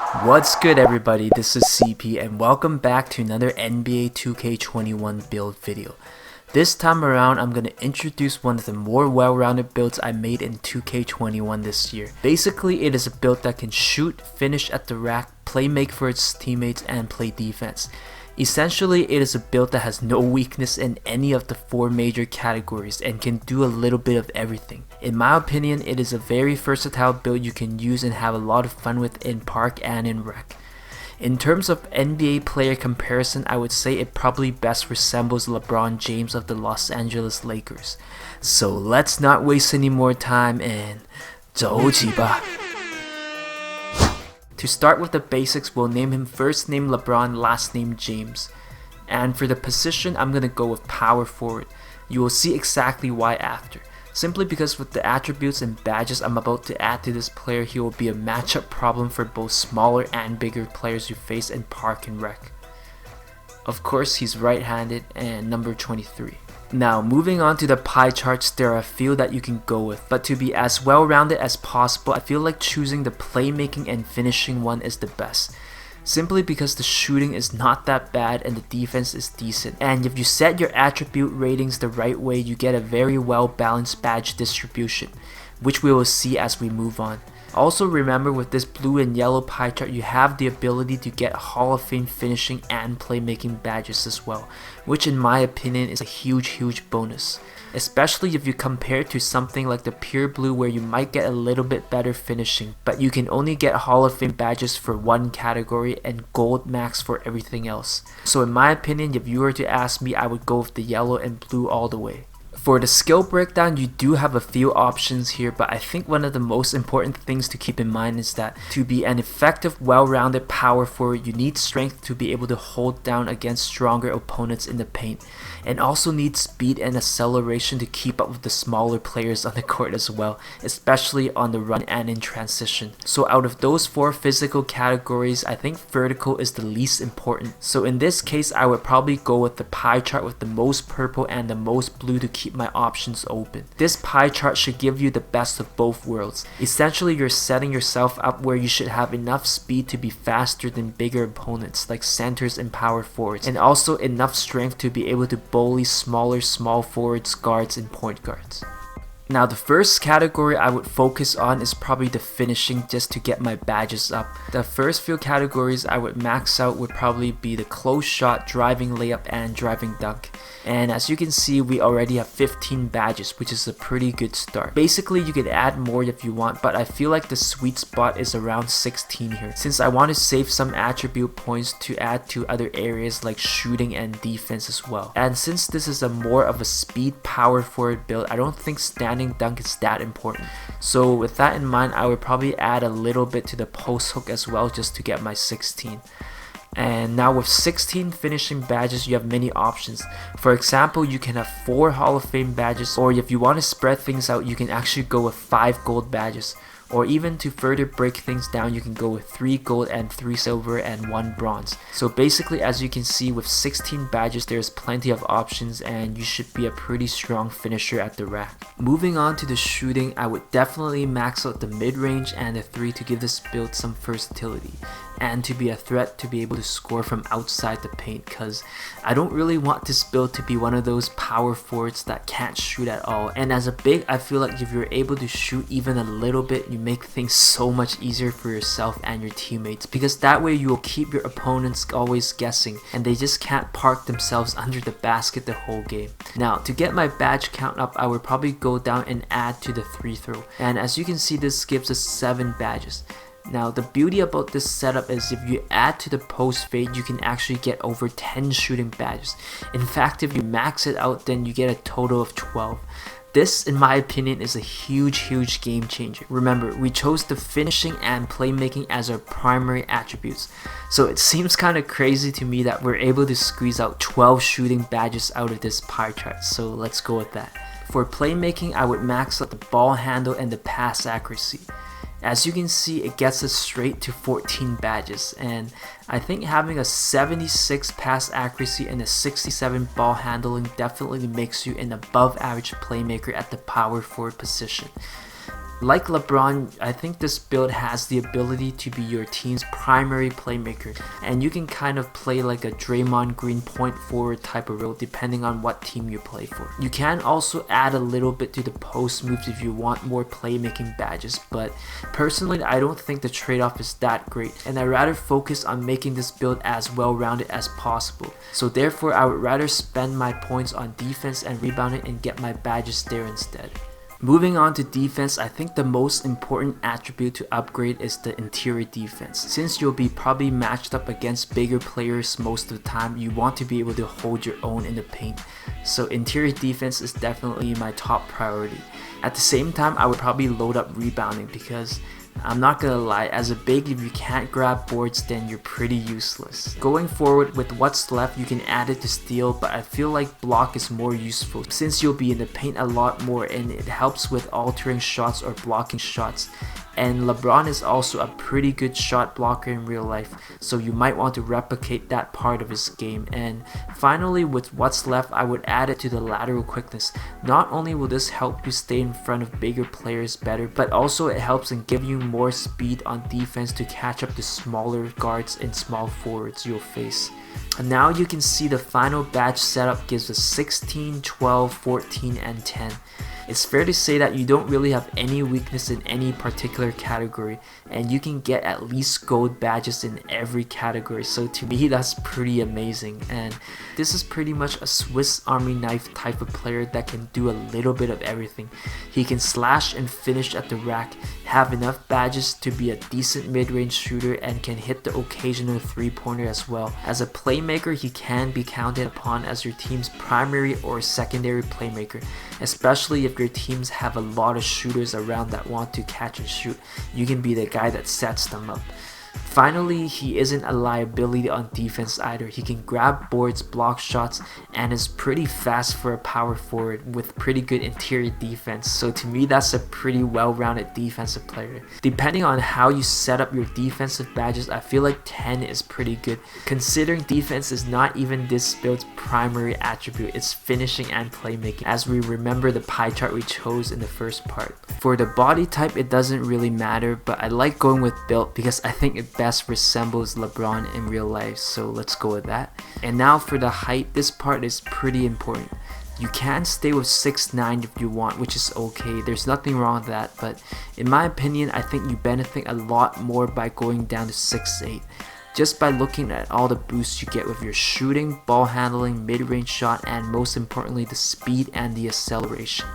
What's good everybody, this is CP and welcome back to another NBA 2K21 build video. This time around I'm going to introduce one of the more well-rounded builds I made in 2K21 this year. Basically it is a build that can shoot, finish at the rack, play make for its teammates, and play defense. Essentially it is a build that has no weakness in any of the 4 major categories and can do a little bit of everything. In my opinion, it is a very versatile build you can use and have a lot of fun with in park and in rec. In terms of NBA player comparison, I would say it probably best resembles LeBron James of the Los Angeles Lakers. So let's not waste any more time and 走起吧. To start with the basics, we'll name him first name LeBron, last name James. And for the position, I'm gonna go with power forward. You will see exactly why after. Simply because with the attributes and badges I'm about to add to this player, he will be a matchup problem for both smaller and bigger players you face in park and rec. Of course, he's right-handed and number 23. Now, moving on to the pie charts, there are a few that you can go with, but to be as well-rounded as possible, I feel like choosing the playmaking and finishing one is the best. Simply because the shooting is not that bad and the defense is decent, and if you set your attribute ratings the right way, you get a very well-balanced badge distribution, which we will see as we move on. Also remember, with this blue and yellow pie chart, you have the ability to get Hall of Fame finishing and playmaking badges as well, which in my opinion is a huge bonus. Especially if you compare it to something like the pure blue where you might get a little bit better finishing, but you can only get Hall of Fame badges for one category and gold max for everything else. So in my opinion, if you were to ask me, I would go with the yellow and blue all the way. For the skill breakdown, you do have a few options here, but I think one of the most important things to keep in mind is that to be an effective, well-rounded power forward, you need strength to be able to hold down against stronger opponents in the paint, and also need speed and acceleration to keep up with the smaller players on the court as well, especially on the run and in transition. So out of those 4 physical categories, I think vertical is the least important. So in this case, I would probably go with the pie chart with the most purple and the most blue to keep my options open. This pie chart should give you the best of both worlds. Essentially, you're setting yourself up where you should have enough speed to be faster than bigger opponents like centers and power forwards, and also enough strength to be able to bully smaller small forwards, guards, and point guards. Now the first category I would focus on is probably the finishing, just to get my badges up. The first few categories I would max out would probably be the close shot, driving layup, and driving dunk. And as you can see, we already have 15 badges, which is a pretty good start. Basically, you could add more if you want, but I feel like the sweet spot is around 16 here, since I want to save some attribute points to add to other areas like shooting and defense as well. And since this is a more of a speed power forward build, I don't think standing dunk is that important. So with that in mind, I would probably add a little bit to the post hook as well, just to get my 16. And now with 16 finishing badges, you have many options. For example, you can have 4 Hall of Fame badges, or if you want to spread things out, you can actually go with 5 gold badges. Or even to further break things down, you can go with 3 gold and 3 silver and 1 bronze. So basically, as you can see, with 16 badges, there's plenty of options and you should be a pretty strong finisher at the rack. Moving on to the shooting, I would definitely max out the mid-range and the 3 to give this build some versatility, and to be a threat to be able to score from outside the paint, because I don't really want this build to be one of those power forwards that can't shoot at all. And as a big, I feel like if you're able to shoot even a little bit, you make things so much easier for yourself and your teammates, because that way you will keep your opponents always guessing and they just can't park themselves under the basket the whole game. Now to get my badge count up, I would probably go down and add to the 3 throw, and as you can see, this gives us 7 badges. Now the beauty about this setup is if you add to the post fade, you can actually get over 10 shooting badges. In fact, if you max it out, then you get a total of 12. This, in my opinion, is a huge game changer. Remember, we chose the finishing and playmaking as our primary attributes. So it seems kind of crazy to me that we're able to squeeze out 12 shooting badges out of this pie chart. So let's go with that. For playmaking, I would max out the ball handle and the pass accuracy. As you can see, it gets us straight to 14 badges, and I think having a 76 pass accuracy and a 67 ball handling definitely makes you an above average playmaker at the power forward position. Like LeBron, I think this build has the ability to be your team's primary playmaker, and you can kind of play like a Draymond Green point forward type of role depending on what team you play for. You can also add a little bit to the post moves if you want more playmaking badges, but personally I don't think the trade-off is that great, and I rather focus on making this build as well-rounded as possible. So therefore I would rather spend my points on defense and rebounding and get my badges there instead. Moving on to defense, I think the most important attribute to upgrade is the interior defense. Since you'll be probably matched up against bigger players most of the time, you want to be able to hold your own in the paint. So interior defense is definitely my top priority. At the same time, I would probably load up rebounding because I'm not gonna lie, as a big, if you can't grab boards, then you're pretty useless. Going forward with what's left, you can add it to steal, but I feel like block is more useful since you'll be in the paint a lot more and it helps with altering shots or blocking shots. And LeBron is also a pretty good shot blocker in real life, so you might want to replicate that part of his game. And finally, with what's left, I would add it to the lateral quickness. Not only will this help you stay in front of bigger players better, but also it helps in giving you more speed on defense to catch up to smaller guards and small forwards you'll face. And now you can see the final badge setup gives us 16, 12, 14, and 10. It's fair to say that you don't really have any weakness in any particular category, and you can get at least gold badges in every category, so to me that's pretty amazing. And this is pretty much a Swiss Army knife type of player that can do a little bit of everything. He can slash and finish at the rack, have enough badges to be a decent mid-range shooter, and can hit the occasional three-pointer as well. As a playmaker, he can be counted upon as your team's primary or secondary playmaker, especially if your teams have a lot of shooters around that want to catch and shoot. You can be the guy that sets them up. Finally, he isn't a liability on defense either. He can grab boards, block shots, and is pretty fast for a power forward with pretty good interior defense. So to me, that's a pretty well-rounded defensive player. Depending on how you set up your defensive badges, I feel like 10 is pretty good, considering defense is not even this build's primary attribute. It's finishing and playmaking, as we remember the pie chart we chose in the first part. For the body type, it doesn't really matter, but I like going with built because I think it best resembles LeBron in real life, so let's go with that. And now for the height, this part is pretty important. You can stay with 6'9" if you want, which is okay, there's nothing wrong with that, but in my opinion, I think you benefit a lot more by going down to 6'8". Just by looking at all the boosts you get with your shooting, ball handling, mid-range shot, and most importantly the speed and the acceleration.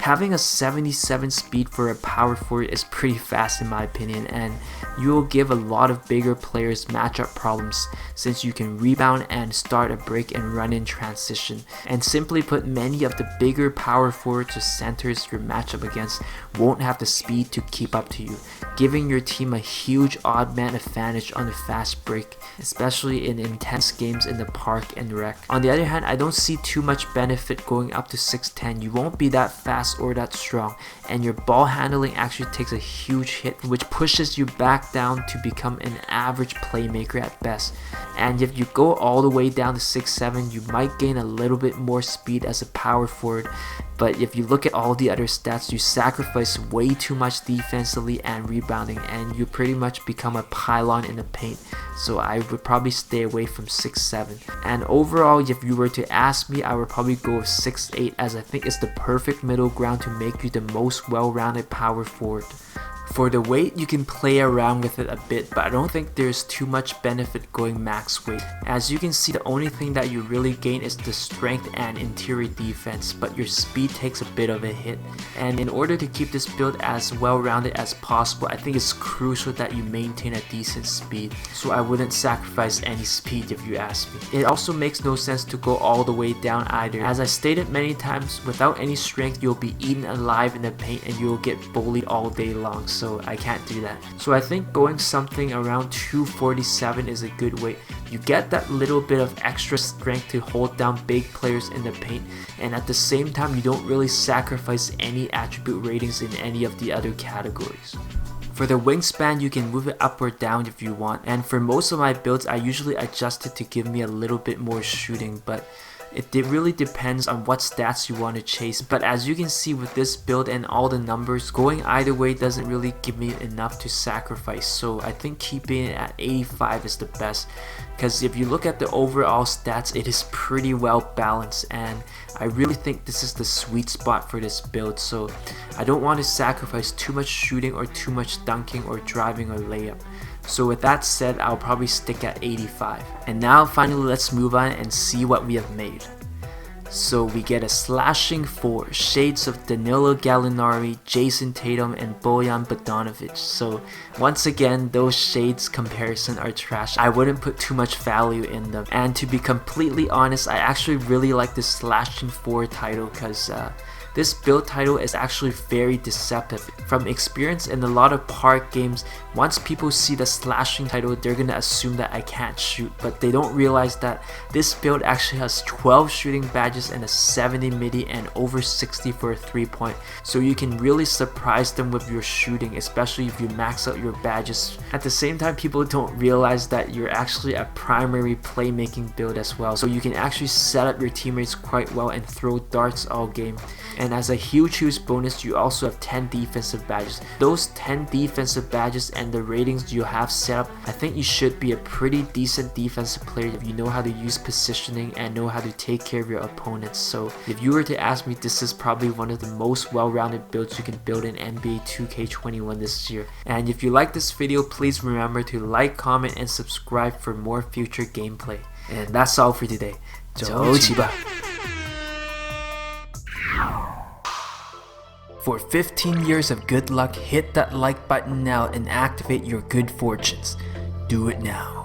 Having a 77 speed for a power forward is pretty fast in my opinion, and you will give a lot of bigger players matchup problems since you can rebound and start a break and run in transition. And simply put, many of the bigger power forwards or centers your matchup against won't have the speed to keep up to you, giving your team a huge odd man advantage on the fast break, especially in intense games in the park and rec. On the other hand, I don't see too much benefit going up to 6'10". You won't be that fast or that strong, and your ball handling actually takes a huge hit, which pushes you back down to become an average playmaker at best. And if you go all the way down to 6'7", you might gain a little bit more speed as a power forward, but if you look at all the other stats, you sacrifice way too much defensively and rebounding, and you pretty much become a pylon in the paint. So I would probably stay away from 6'7". And overall, if you were to ask me, I would probably go with 6'8", as I think it's the perfect middle ground to make you the most well-rounded power forward. For the weight, you can play around with it a bit, but I don't think there's too much benefit going max weight. As you can see, the only thing that you really gain is the strength and interior defense, but your speed takes a bit of a hit. And in order to keep this build as well-rounded as possible, I think it's crucial that you maintain a decent speed, so I wouldn't sacrifice any speed if you ask me. It also makes no sense to go all the way down either. As I stated many times, without any strength, you'll be eaten alive in the paint and you'll get bullied all day long. So I can't do that. So I think going something around 247 is a good weight. You get that little bit of extra strength to hold down big players in the paint, and at the same time you don't really sacrifice any attribute ratings in any of the other categories. For the wingspan, you can move it up or down if you want, and for most of my builds I usually adjust it to give me a little bit more shooting, but It really depends on what stats you want to chase, but as you can see with this build and all the numbers, going either way doesn't really give me enough to sacrifice. So I think keeping it at 85 is the best, because if you look at the overall stats, it is pretty well balanced, and I really think this is the sweet spot for this build. So I don't want to sacrifice too much shooting or too much dunking or driving or layup. So with that said, I'll probably stick at 85. And now finally let's move on and see what we have made. So we get a slashing 4, shades of Danilo Gallinari, Jason Tatum, and Bojan Bogdanovic. So once again, those shades comparison are trash. I wouldn't put too much value in them. And to be completely honest, I actually really like this slashing 4 title, because this build title is actually very deceptive. From experience in a lot of park games, once people see the slashing title, they're gonna assume that I can't shoot, but they don't realize that this build actually has 12 shooting badges and a 70 midi and over 60 for a 3-point. So you can really surprise them with your shooting, especially if you max out your badges. At the same time, people don't realize that you're actually a primary playmaking build as well. So you can actually set up your teammates quite well and throw darts all game. And as a huge bonus, you also have 10 defensive badges. Those 10 defensive badges and the ratings you have set up, I think you should be a pretty decent defensive player if you know how to use positioning and know how to take care of your opponents. So if you were to ask me, this is probably one of the most well-rounded builds you can build in NBA 2K21 this year. And if you like this video, please remember to like, comment, and subscribe for more future gameplay. And that's all for today. 走起吧! For 15 years of good luck, hit that like button now and activate your good fortunes. Do it now.